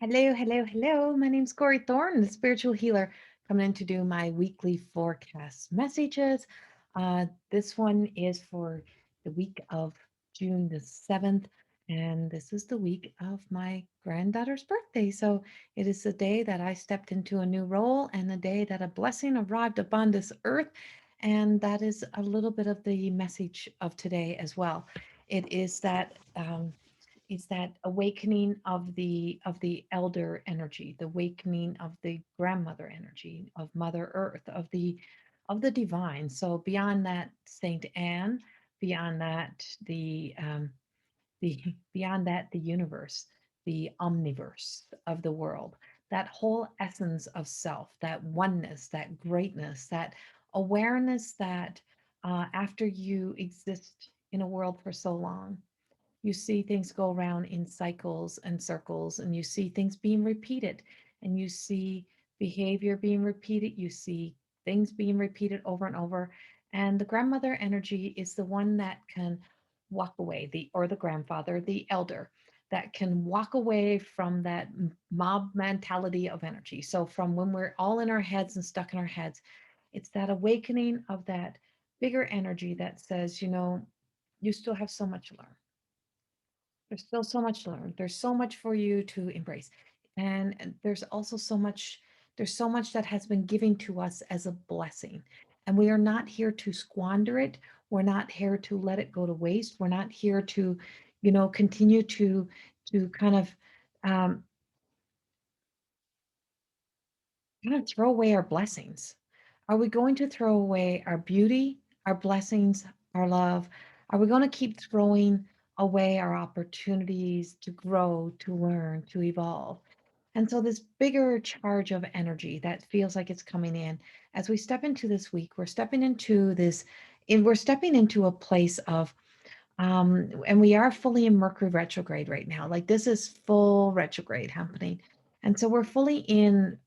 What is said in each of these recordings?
Hello, hello, hello. My name's Corrie Thorne, the spiritual healer, coming in to do my weekly forecast messages. This one is for the week of June the 7th, and this is the week of my granddaughter's birthday. So it is the day that I stepped into a new role and the day that a blessing arrived upon this earth. And that is a little bit of the message of today as well. It is that awakening of the elder energy, the awakening of the grandmother energy, of Mother Earth, of the divine. So beyond that, Saint Anne, beyond that, the beyond that, the universe, the omniverse of the world, that whole essence of self, that oneness, that greatness, that awareness that after you exist in a world for so long, you see things go around in cycles and circles, and you see things being repeated, and you see behavior being repeated, you see things being repeated over and over. And the grandmother energy is the one that can walk away, the grandfather, the elder, that can walk away from that mob mentality of energy. So from when we're all in our heads and stuck in our heads, it's that awakening of that bigger energy that says, you still have so much to learn. There's still so much to learn. There's so much for you to embrace. And there's so much that has been given to us as a blessing. And we are not here to squander it. We're not here to let it go to waste. We're not here to, continue to um, kind of throw away our blessings. Are we going to throw away our beauty, our blessings, our love? Are we going to keep throwing away our opportunities to grow, to learn, to evolve? And so, this bigger charge of energy that feels like it's coming in as we step into this week, we're stepping into a place of, and we are fully in Mercury retrograde right now. Like this is full retrograde happening. And so, we're fully in.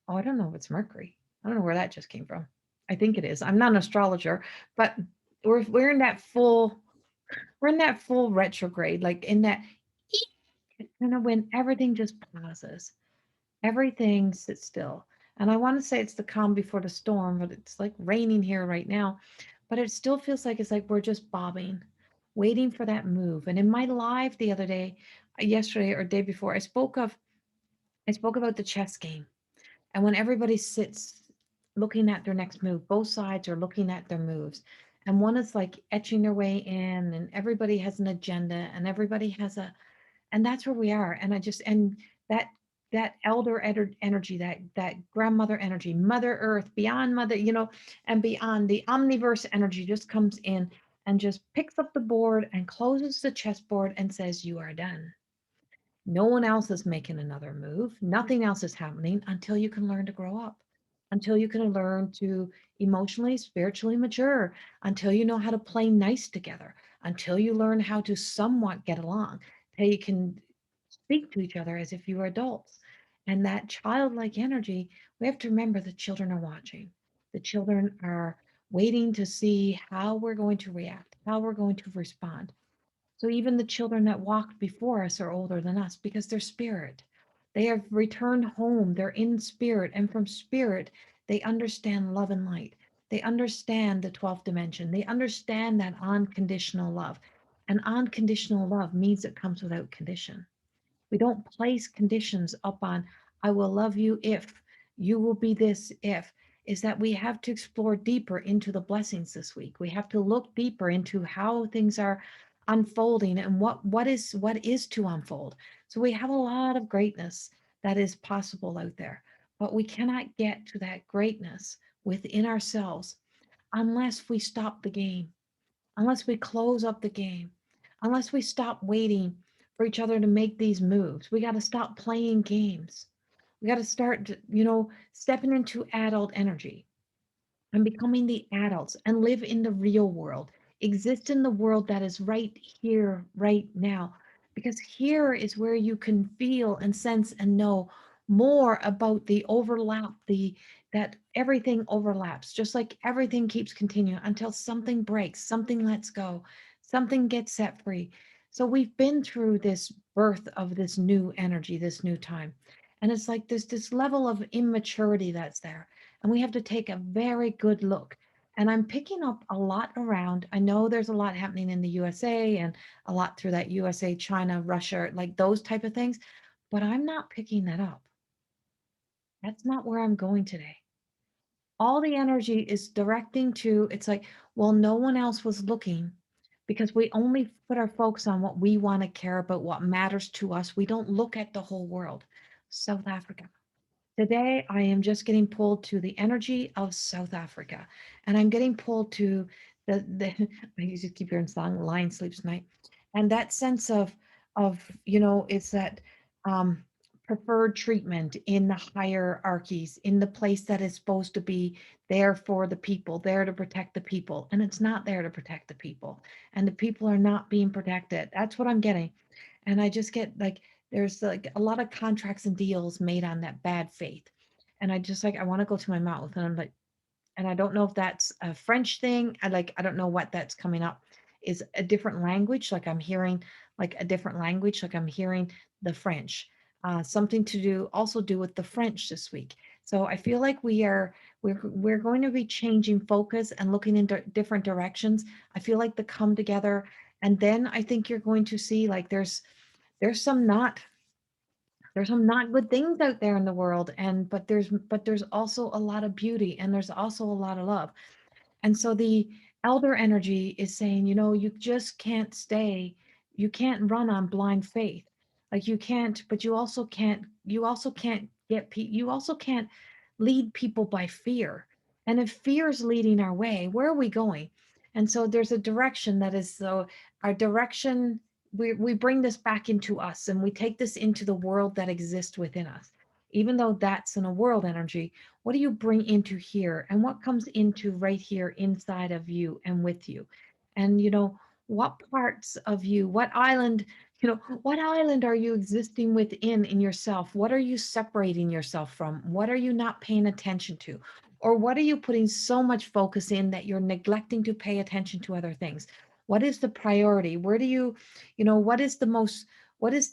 Oh, I don't know if it's Mercury. I don't know where that just came from. I think it is. I'm not an astrologer, but we're in that full retrograde, like in that kind of when everything just pauses, everything sits still. And I want to say it's the calm before the storm, but it's like raining here right now. But it still feels like it's like we're just bobbing, waiting for that move. And in my live the other day, yesterday or day before, I spoke about the chess game. And when everybody sits looking at their next move, both sides are looking at their moves. And one is like etching their way in, and everybody has an agenda, and everybody has and that's where we are. And that elder energy, that grandmother energy, Mother Earth, beyond Mother, and beyond the omniverse energy just comes in and just picks up the board and closes the chessboard and says, "You are done." No one else is making another move. Nothing else is happening until you can learn to grow up, until you can learn to emotionally, spiritually mature, until you know how to play nice together, until you learn how to somewhat get along, until you can speak to each other as if you were adults. And that childlike energy, we have to remember the children are watching. The children are waiting to see how we're going to react, how we're going to respond. So even the children that walked before us are older than us because they're spirit. They have returned home. They're in spirit. And from spirit, they understand love and light. They understand the 12th dimension. They understand that unconditional love. And unconditional love means it comes without condition. We don't place conditions up on, I will love you if, you will be this if, is that we have to explore deeper into the blessings this week. We have to look deeper into how things are unfolding and what is to unfold. So we have a lot of greatness that is possible out there, but we cannot get to that greatness within ourselves unless we stop the game, unless we close up the game, unless we stop waiting for each other to make these moves. We got to stop playing games. We got to start, stepping into adult energy and becoming the adults and live in the real world, exist in the world that is right here, right now. Because here is where you can feel and sense and know more about the overlap, that everything overlaps, just like everything keeps continuing until something breaks, something lets go, something gets set free, So we've been through this birth of this new energy, this new time. And it's like there's this level of immaturity that's there. And we have to take a very good look. And I'm picking up a lot around. I know there's a lot happening in the USA and a lot through that USA, China, Russia, like those type of things. But I'm not picking that up. That's not where I'm going today. All the energy is directing to, it's like, well, no one else was looking because we only put our focus on what we want to care about, what matters to us. We don't look at the whole world. South Africa. Today, I am just getting pulled to the energy of South Africa, and I'm getting pulled to the I used to keep hearing song "Lion Sleeps Tonight," and that sense of it's that um, preferred treatment in the hierarchies, in the place that is supposed to be there for the people, there to protect the people, and it's not there to protect the people, and the people are not being protected. That's what I'm getting, and I just get like there's like a lot of contracts and deals made on that bad faith. And I just like I want to go to my mouth and I'm like, and I don't know if that's a French thing. I don't know what that's coming up is a different language. Like I'm hearing like a different language, like I'm hearing the French. Something to do also do with the French this week. So I feel like we're going to be changing focus and looking in different directions. I feel like the come together, and then I think you're going to see like there's some not there's some not good things out there in the world, and but there's also a lot of beauty and there's also a lot of love. And so the elder energy is saying, you just can't stay, you can't run on blind faith. Like you can't, but you also can't you also can't lead people by fear. And if fear is leading our way, where are we going? And so there's a direction that is so our direction, we bring this back into us and we take this into the world that exists within us. Even though that's in a world energy, what do you bring into here and what comes into right here inside of you and with you? And what parts of you, what island are you existing within in yourself? What are you separating yourself from? What are you not paying attention to? Or what are you putting so much focus in that you're neglecting to pay attention to other things? What is the priority? Where do what is the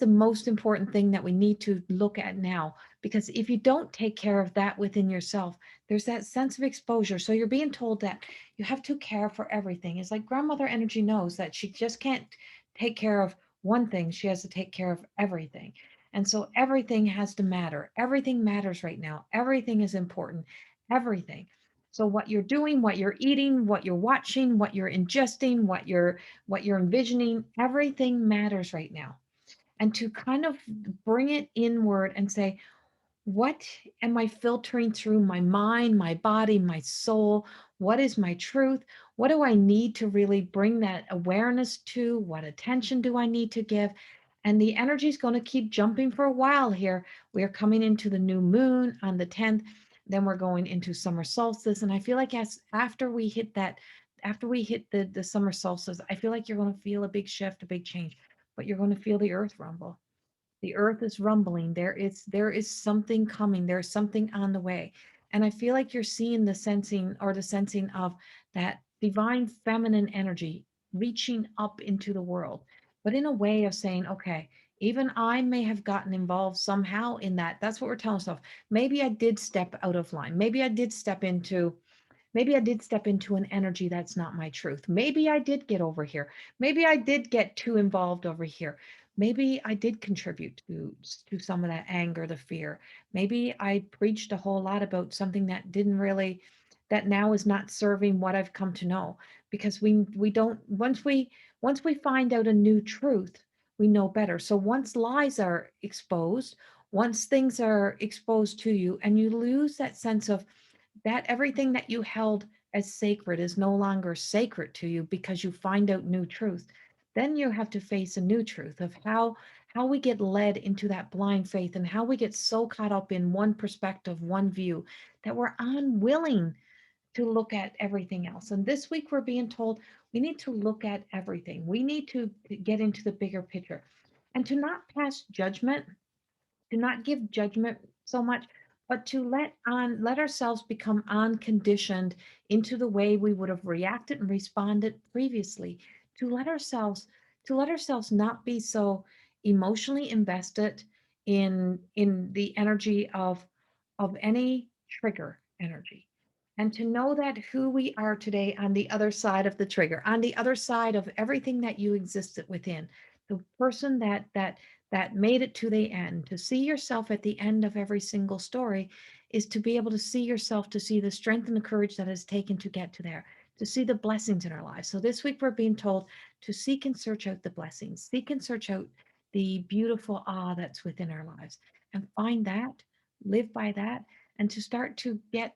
most important thing that we need to look at now? Because if you don't take care of that within yourself, there's that sense of exposure. So you're being told that you have to care for everything. It's like grandmother energy knows that she just can't take care of one thing, she has to take care of everything. And so everything has to matter. Everything matters right now. Everything is important. Everything. So what you're doing, what you're eating, what you're watching, what you're ingesting, what you're envisioning, everything matters right now. And to kind of bring it inward and say, what am I filtering through my mind, my body, my soul? What is my truth? What do I need to really bring that awareness to? What attention do I need to give? And the energy is going to keep jumping for a while here. We are coming into the new moon on the 10th. Then we're going into summer solstice. And I feel like after we hit the summer solstice, I feel like you're going to feel a big shift, a big change, but you're going to feel the earth rumble. The earth is rumbling. There is something coming. There's something on the way. And I feel like you're seeing the sensing of that divine feminine energy reaching up into the world, but in a way of saying, okay, even I may have gotten involved somehow in that. That's what we're telling ourselves. Maybe I did step out of line. Maybe I did step into an energy that's not my truth. Maybe I did get over here. Maybe I did get too involved over here. Maybe I did contribute to some of that anger, the fear. Maybe I preached a whole lot about something that now is not serving what I've come to know. Because we don't once we find out a new truth, we know better. So once lies are exposed, once things are exposed to you, and you lose that sense of that everything that you held as sacred is no longer sacred to you because you find out new truth, then you have to face a new truth of how we get led into that blind faith and how we get so caught up in one perspective, one view, that we're unwilling to look at everything else. And this week we're being told we need to look at everything. We need to get into the bigger picture and to not pass judgment, to not give judgment so much, but to let ourselves become unconditioned into the way we would have reacted and responded previously. To let ourselves to let ourselves not be so emotionally invested in the energy of any trigger energy, and to know that who we are today on the other side of the trigger, on the other side of everything that you existed within, the person that made it to the end, to see yourself at the end of every single story is to be able to see yourself, to see the strength and the courage that has taken to get to there, to see the blessings in our lives. So this week we're being told to seek and search out the blessings, seek and search out the beautiful awe that's within our lives, and find that, live by that, and to start to get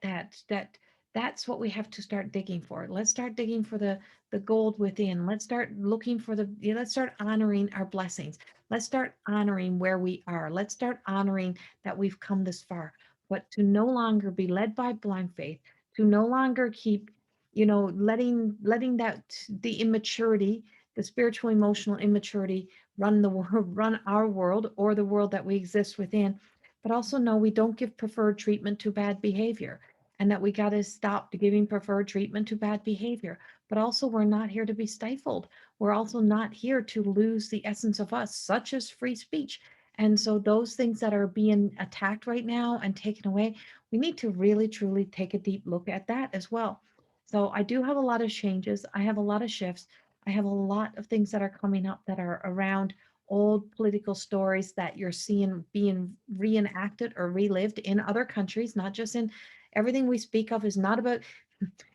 that's what we have to start digging for. Let's start digging for the gold within. Let's start looking for let's start honoring our blessings. Let's start honoring where we are. Let's start honoring that we've come this far, but to no longer be led by blind faith, to no longer keep, letting that the immaturity, the spiritual emotional immaturity run the world, run our world or the world that we exist within. But also know we don't give preferred treatment to bad behavior, and that we got to stop giving preferred treatment to bad behavior. But also, we're not here to be stifled. We're also not here to lose the essence of us, such as free speech. And so, those things that are being attacked right now and taken away, we need to really, truly take a deep look at that as well. So, I do have a lot of changes. I have a lot of shifts. I have a lot of things that are coming up that are around old political stories that you're seeing being reenacted or relived in other countries, not just in everything we speak of is not about,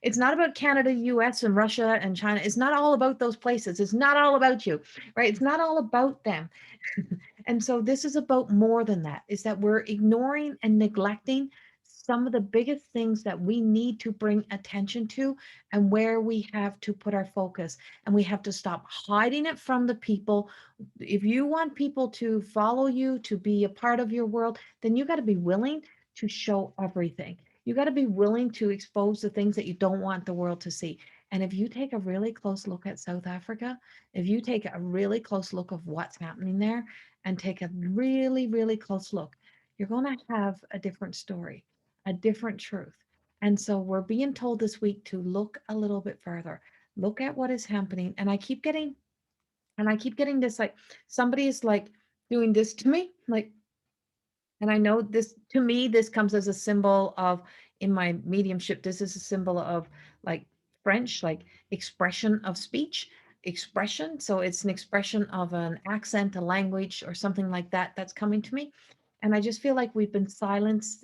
it's not about Canada, US and Russia and China. It's not all about those places. It's not all about you, right? It's not all about them. And so this is about more than that, is that we're ignoring and neglecting some of the biggest things that we need to bring attention to, and where we have to put our focus, and we have to stop hiding it from the people. If you want people to follow you, to be a part of your world, then you got to be willing to show everything. You got to be willing to expose the things that you don't want the world to see. And if you take a really close look at South Africa, if you take a really close look of what's happening there, and take a really, really close look, you're going to have a different story, a different truth. And so we're being told this week to look a little bit further, look at what is happening. And I keep getting this, like, somebody is like doing this to me, like, and I know this, to me, this comes as a symbol of, in my mediumship, this is a symbol of, like, French, like expression of speech, expression. So it's an expression of an accent, a language, or something like that that's coming to me. And I just feel like we've been silencing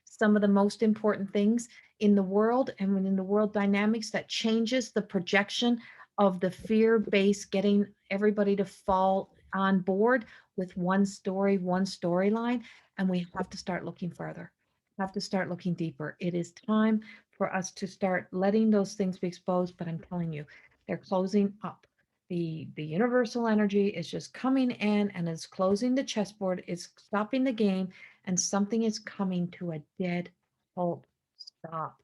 some of the most important things in the world, and within the world dynamics that changes the projection of the fear base, getting everybody to fall on board with one story, one storyline. And we have to start looking further, have to start looking deeper. It is time for us to start letting those things be exposed. But I'm telling you, they're closing up. The universal energy is just coming in and it's closing the chessboard, it's stopping the game, and something is coming to a dead halt stop.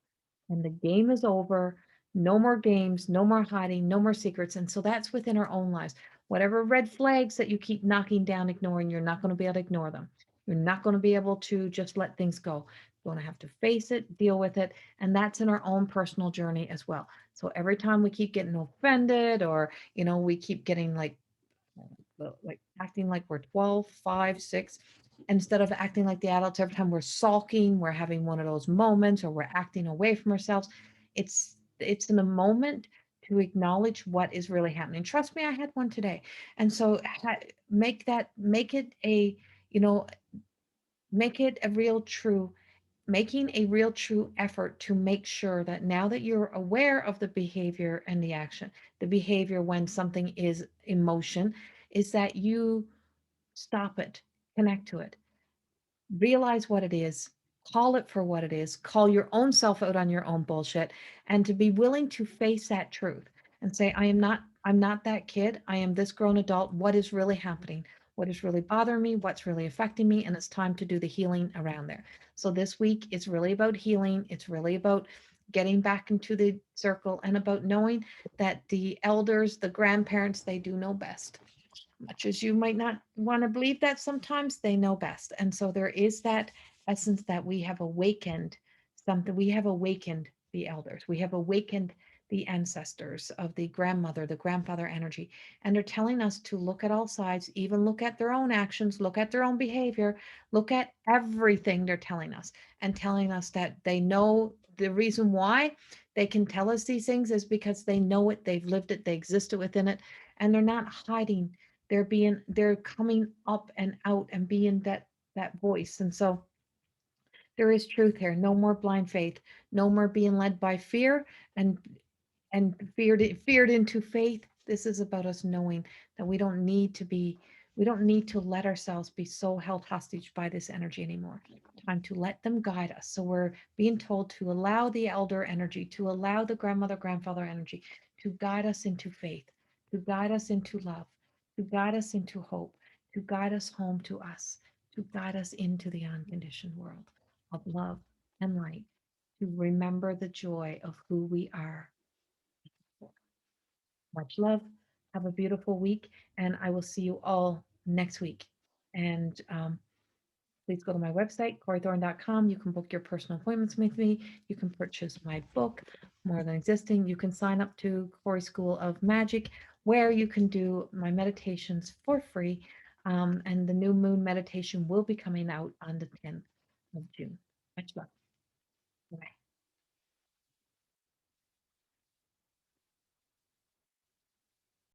And the game is over. No more games, no more hiding, no more secrets. And so that's within our own lives. Whatever red flags that you keep knocking down, ignoring, you're not going to be able to ignore them. You're not going to be able to just let things go. You're going to have to face it, deal with it. And that's in our own personal journey as well. So every time we keep getting offended, or, we keep getting like acting like we're 12, 5, 6, instead of acting like the adults. Every time we're sulking, we're having one of those moments, or we're acting away from ourselves. It's in a moment to acknowledge what is really happening. Trust me, I had one today. And so make it a, you know, make it a real true making a real true effort to make sure that now that you're aware of the behavior and the behavior when something is emotion, is that you stop it, connect to it, realize what it is, call it for what it is, call your own self out on your own bullshit, and to be willing to face that truth and say, I'm not that kid. I am this grown adult. What is really happening? What is really bothering me? What's really affecting me? And it's time to do the healing around there. So this week it's really about healing. It's really about getting back into the circle, and about knowing that the elders, the grandparents, they do know best. Much as you might not want to believe that, sometimes they know best. And so there is that essence that we have awakened something. We have awakened the elders. We have awakened the ancestors, of the grandmother, the grandfather energy. And they're telling us to look at all sides, even look at their own actions, look at their own behavior, look at everything they're telling us, and telling us that they know the reason why they can tell us these things is because they know it, they've lived it, they existed within it, and they're not hiding. They're coming up and out and being that voice. And so there is truth here. No more blind faith. No more being led by fear and feared into faith. This is about us knowing that we don't need to let ourselves be so held hostage by this energy anymore. Time to let them guide us. So we're being told to allow the elder energy, to allow the grandmother, grandfather energy to guide us into faith, to guide us into love, to guide us into hope, to guide us home to us, to guide us into the unconditioned world of love and light, to remember the joy of who we are. Much love. Have a beautiful week, and I will see you all next week. And please go to my website, corriethorne.com. You can book your personal appointments with me. You can purchase my book, More Than Existing. You can sign up to Corrie School of Magic, where you can do my meditations for free. And the new moon meditation will be coming out on the 10th of June.